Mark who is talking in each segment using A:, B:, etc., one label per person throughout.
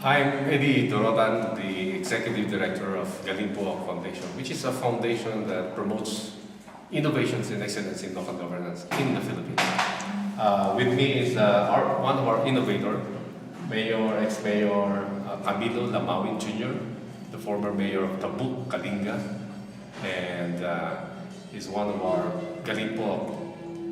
A: I'm Eddie Dorotan, the Executive Director of Gabito Foundation, which is a foundation that promotes innovations and excellence in local governance in the Philippines. With me is one of our innovators, ex-Mayor Camilo Lammawin Jr., the former Mayor of Tabuk, Kalinga, and is one of our Gabito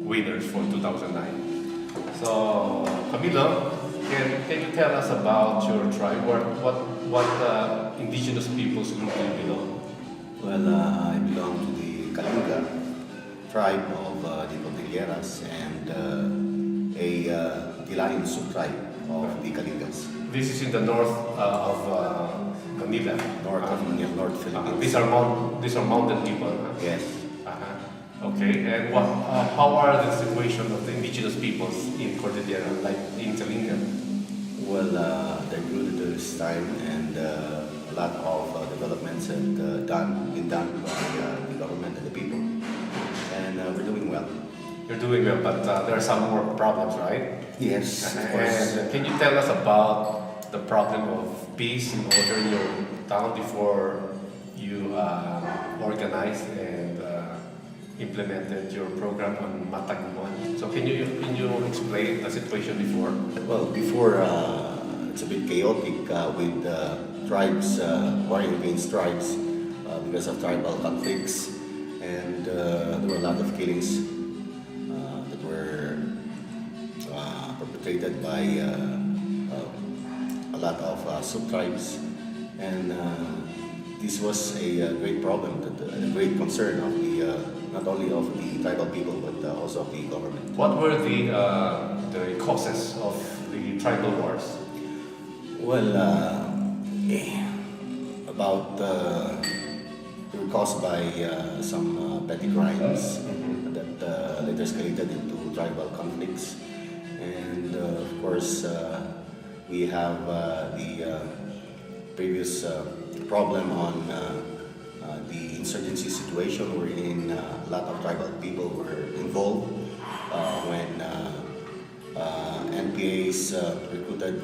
A: winners for 2009. So, Camilo, can you tell us about your tribe? What indigenous peoples group do you belong?
B: Well, I belong to the Kalinga tribe of the Cordilleras and a Dilayan subtribe of the Kalingas.
A: This is in the north of Manila.
B: North Philippines.
A: These are mountain people. Huh?
B: Yes.
A: Okay, and how are the situation of the indigenous peoples in Cordillera, like in Kalinga?
B: Well, they're good at this time, and a lot of developments have been done by the government and the people, and we're doing well.
A: You're doing well, but there are some more problems, right?
B: Yes, of course.
A: And can you tell us about the problem of peace in order in your town before you organized and implemented your program on Matagoan? So can you explain the situation before?
B: Well, before it's a bit chaotic with tribes warring against tribes because of tribal conflicts, and there were a lot of killings that were perpetrated by a lot of sub-tribes, and this was a great problem, a great concern of the not only of the tribal people but also of the government.
A: What were the causes of the tribal wars?
B: Well, they were caused by some petty crimes that later escalated into tribal conflicts, and of course we have the previous problem on the insurgency situation wherein a lot of tribal people were involved when NPAs recruited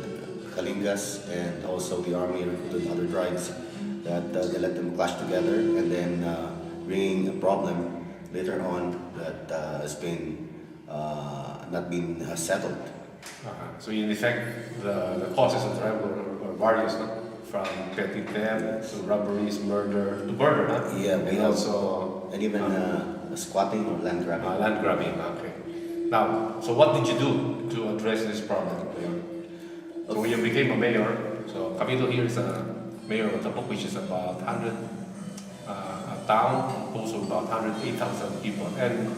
B: Kalingas, and also the army recruited other tribes, that they let them clash together and then bringing a problem later on that has been not been settled.
A: So in effect, the causes of tribal were various, no? From petty theft to robberies, murder, to murder, huh?
B: Yeah,
A: and also
B: even squatting or land grabbing.
A: Land grabbing. Okay. Now, so what did you do to address this problem? So when you became a mayor, so Camilo here is a mayor of Tabuk, which is about 100 a town, composed of about 108,000 people, and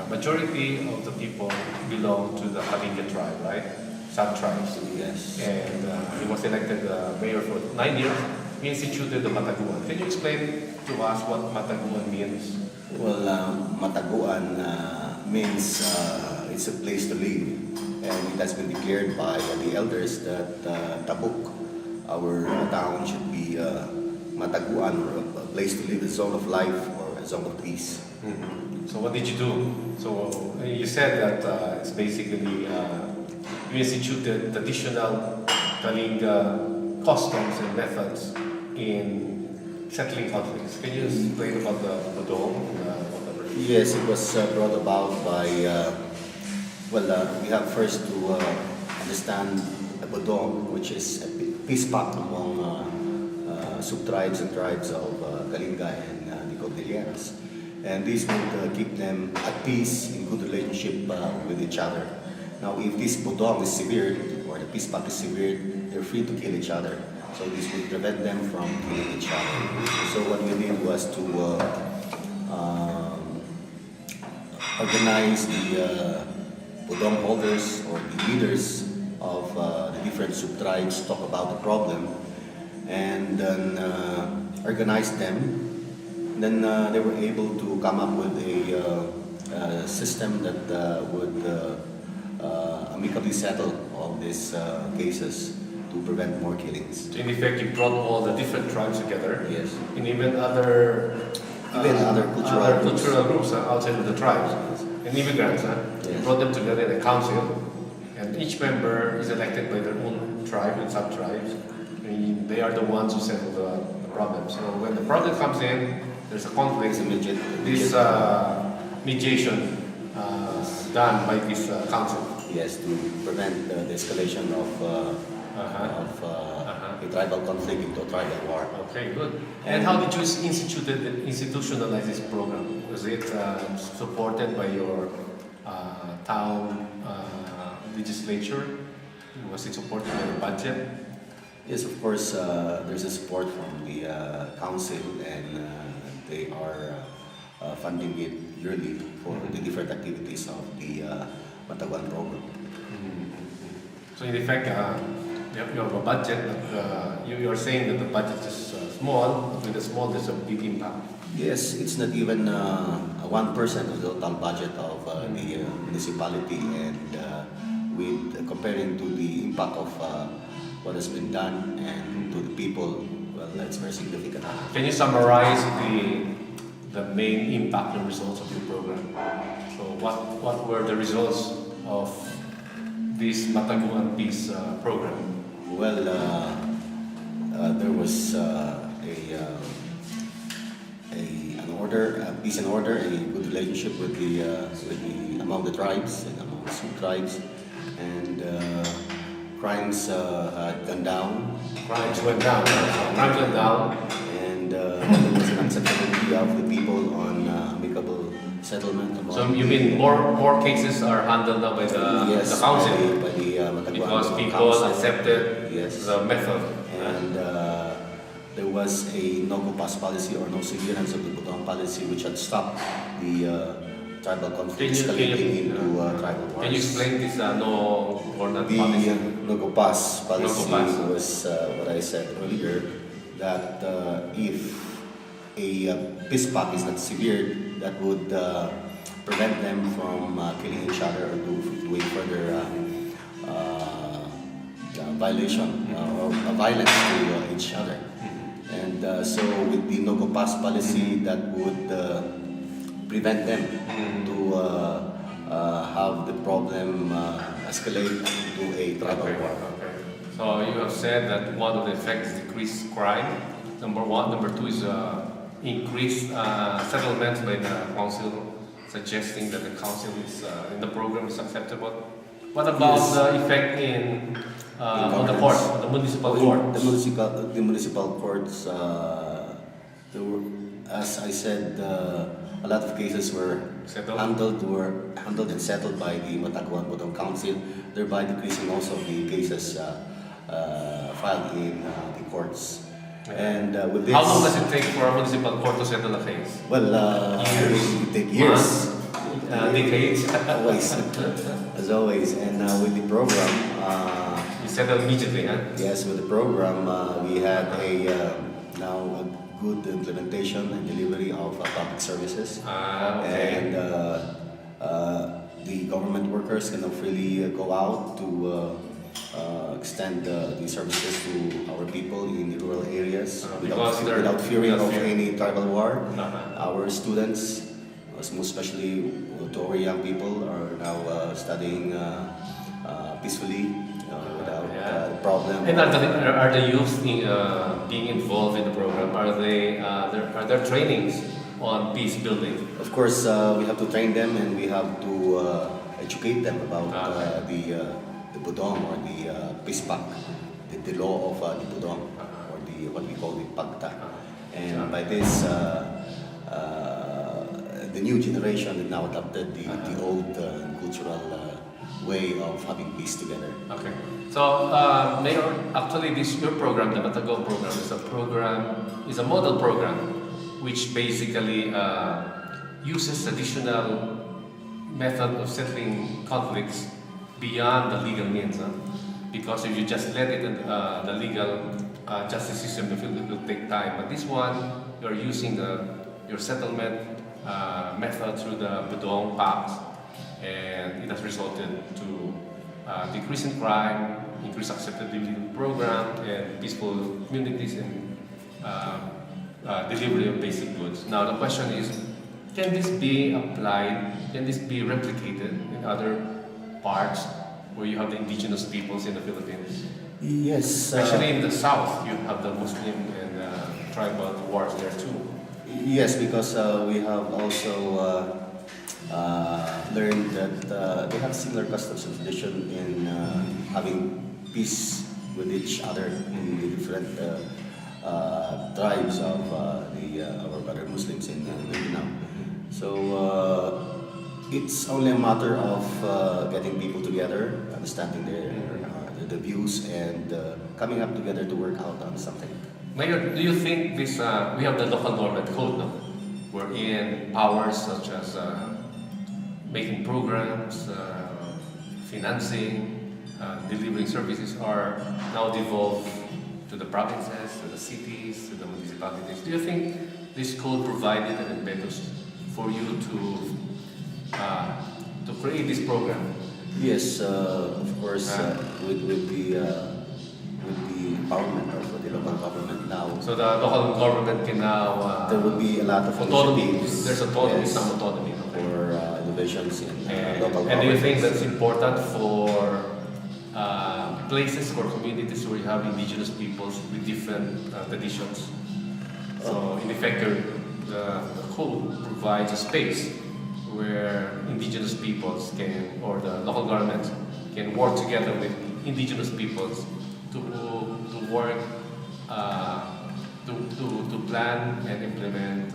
A: majority of the people belong to the Kalinga tribe, right? Sub-tribes.
B: Yes.
A: And he was elected mayor for 9 years. He instituted the Matagoan. Can you explain to us what Matagoan means?
B: Well, Matagoan means it's a place to live, and it has been declared by the elders that Tabuk, our town, should be Matagoan, or a place to live, a zone of life or a zone of peace.
A: Mm-hmm. So what did you do? So you said that it's basically you instituted traditional Kalinga customs and methods in settling conflicts. Can you explain about the Bodong?
B: Yes, it was brought about by, we have first to understand the Bodong, which is a peace pact among sub-tribes and tribes of Kalinga and the Cordilleras. And this would keep them at peace, in good relationship with each other. Now, if this Bodong is severed, or the peace pact is severed, they're free to kill each other. So this would prevent them from killing each other. So what we did was to organize the Bodong holders or the leaders of the different sub-tribes, talk about the problem, and then organize them. Then they were able to come up with a system that would amicably settle all these cases to prevent more killings.
A: So in effect, you brought all the different tribes together.
B: Yes.
A: And even other cultural groups outside of the tribes.
B: Yes.
A: And immigrants. You
B: Yes.
A: brought them together in a council, and each member is elected by their own tribe and sub-tribes. I mean, they are the ones who settle the problem. So when the problem comes in, there's a conflict. This mediation done by this council.
B: Yes, to prevent the escalation of a tribal conflict into a tribal war.
A: Okay, good. And how did you institutionalize this program? Was it supported by your town legislature? Was it supported by the budget?
B: Yes, of course, there's a support from the council, and they are funding it yearly for the different activities of the Matagoan program.
A: So in effect, you have a budget, but you're saying that the budget is small. With the small, there's a big impact.
B: Yes, it's not even 1% of the total budget of the municipality, and with comparing to the impact of what has been done and to the people, well, that's very significant.
A: Can you summarize the main impact and results of your program? So what were the results of this Matagoan Peace program?
B: Well, there was peace and order, a good relationship with the among the tribes and among the tribes, and crimes had gone down.
A: Crimes went down. Crimes went down.
B: And there was an acceptability of the people on amicable settlement.
A: So you mean more cases are handled now by the council?
B: By the Matagoan
A: because people
B: council.
A: accepted the method.
B: And there was a no-go-pass policy or no surveillance of the Budong policy, which had stopped the tribal conflict escalating into tribal wars.
A: Can you explain this no or not policy?
B: The no-go-pass policy
A: No-go-pass.
B: was what I said earlier, that if a peace pact is not severed, that would prevent them from killing each other or doing further violation or violence to each other. And so with the no-go-pass policy, that would prevent them to have the problem escalate to a tribal war.
A: Okay. So you have said that one of the effects is decreased crime. Number one. Number two is increased settlements by the council, suggesting that the council is in the program is acceptable. What about the effect on the court, the municipal courts?
B: The municipal courts, there were, as I said, a lot of cases were handled and settled by the Matagoan Budong Council, thereby decreasing also the cases filed in the courts. And with this,
A: how long does it take for a municipal court to settle a case?
B: Well, it take years.
A: Decades.
B: Always, as always. And with the program,
A: you settle immediately, huh?
B: yes, with the program, we had now a good implementation and delivery of public services.
A: Okay.
B: And the government workers can now freely go out to extend the services to our people in the rural areas without fearing of any tribal war. Our students, most especially to our young people, are now studying peacefully without problem.
A: And are the youth being involved in the program? Are there trainings on peace building?
B: Of course, we have to train them, and we have to educate them about the Budong or the peace pact, the law of the Budong, or what we call the Pagta. And by this, the new generation has now adopted the old cultural way of having peace together.
A: Okay. So, Mayor, actually, your program, the Matagoan program, is a model program, which basically uses traditional method of settling conflicts beyond the legal means. Because if you just let it in the legal justice system, it will take time. But this one, you're using your settlement method through the Budong Pact, and it has resulted to decrease in crime, increase acceptability of the program, and peaceful communities and delivery of basic goods. Now the question is, can this be applied, can this be replicated in other parts where you have the indigenous peoples in the Philippines?
B: Yes.
A: Especially in the south, you have the Muslim and tribal wars there too.
B: Yes, because we have also learned that they have similar customs and tradition in having peace with each other in the different tribes of our brother Muslims in Mindanao. So it's only a matter of getting people together, understanding the views, and coming up together to work out on something.
A: Mayor, do you think this, we have the local government code, no? Wherein powers such as making programs, financing, delivering services are now devolved to the provinces, to the cities, to the municipalities. Do you think this code provided an impetus for you to create this program?
B: Yes, of course, with the empowerment of the local government now,
A: So the local government can now
B: there will be a lot of
A: autonomy.
B: initiatives,
A: There's autonomy,
B: yes,
A: some autonomy.
B: for innovations in local
A: And do you think
B: governments.
A: that's important for places or communities where you have indigenous peoples with different traditions? So in effect, the code provides a space where indigenous peoples can, or the local government can work together with indigenous peoples to work, to plan and implement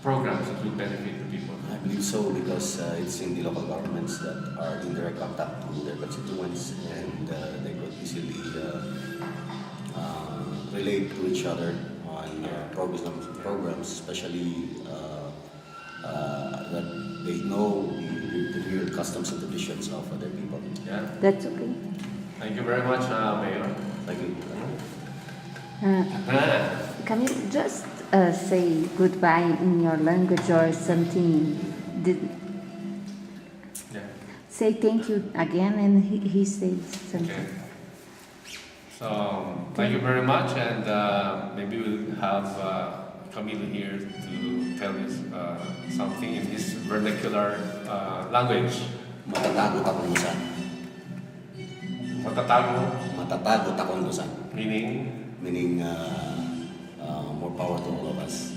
A: programs that will benefit the people.
B: I believe so, because it's in the local governments that are in direct contact with their constituents, and they could easily relate to each other on programs, especially that they know the real customs and traditions of other people.
A: Yeah.
C: That's okay.
A: Thank you very much, Mayor.
B: Thank you.
C: Camilo, just say goodbye in your language or something.
A: Yeah.
C: Say thank you again, and he says something.
A: Okay. So thank you very much, and maybe we'll have Camilo here to tell us something in his vernacular language.
B: Matatagot akong lusan.
A: Matatago,
B: Matatagot akong lusan.
A: meaning
B: Meaning more power to all of us.